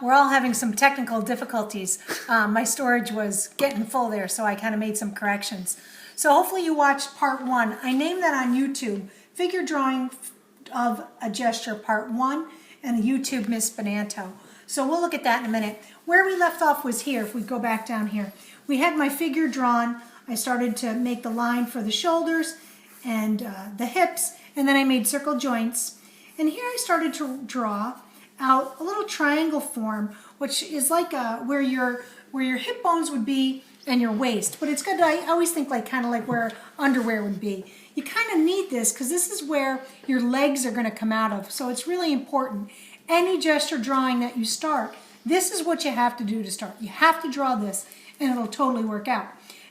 We're all having some technical difficulties. My storage was getting full there, so I kind of made some corrections. So hopefully you watched part 1. I named that on YouTube, Figure Drawing of a Gesture Part 1, and YouTube Miss Benanto. So we'll look at that in a minute. Where we left off was here, if we go back down here. We had my figure drawn. I started to make the line for the shoulders and the hips, and then I made circle joints. And here I started to draw out a little triangle form, which is like where your hip bones would be and your waist. But it's good. I always think kind of like where underwear would be. You kind of need this because this is where your legs are going to come out of. So it's really important. Any gesture drawing that you start, this is what you have to do to start. You have to draw this, and it'll totally work out.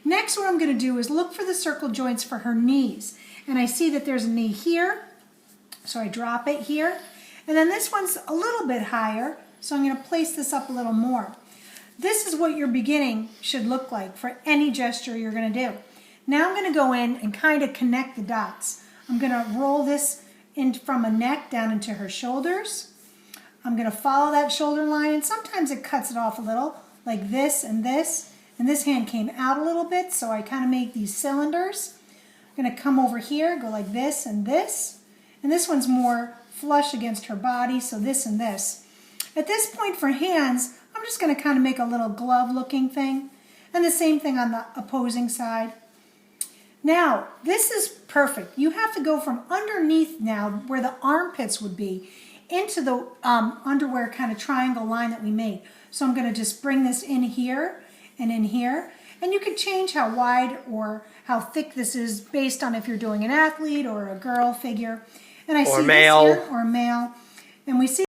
Next, what I'm going to do is look for the circle joints for her knees. And I see that there's a knee here, so I drop it here. And then this one's a little bit higher, so I'm going to place this up a little more. This is what your beginning should look like for any gesture you're going to do. Now I'm going to go in and kind of connect the dots. I'm going to roll this in from a neck down into her shoulders. I'm going to follow that shoulder line, and sometimes it cuts it off a little, like this and this. And this hand came out a little bit, so I kind of make these cylinders. I'm going to come over here, go like this and this. And this one's more flush against her body, so this and this. At this point for hands, I'm just going to kind of make a little glove looking thing. And the same thing on the opposing side. Now, this is perfect. You have to go from underneath now, where the armpits would be, into the underwear kind of triangle line that we made. So I'm going to just bring this in here and in here. And you can change how wide or how thick this is based on if you're doing an athlete or a girl figure. And I see male. this here, or male. And we see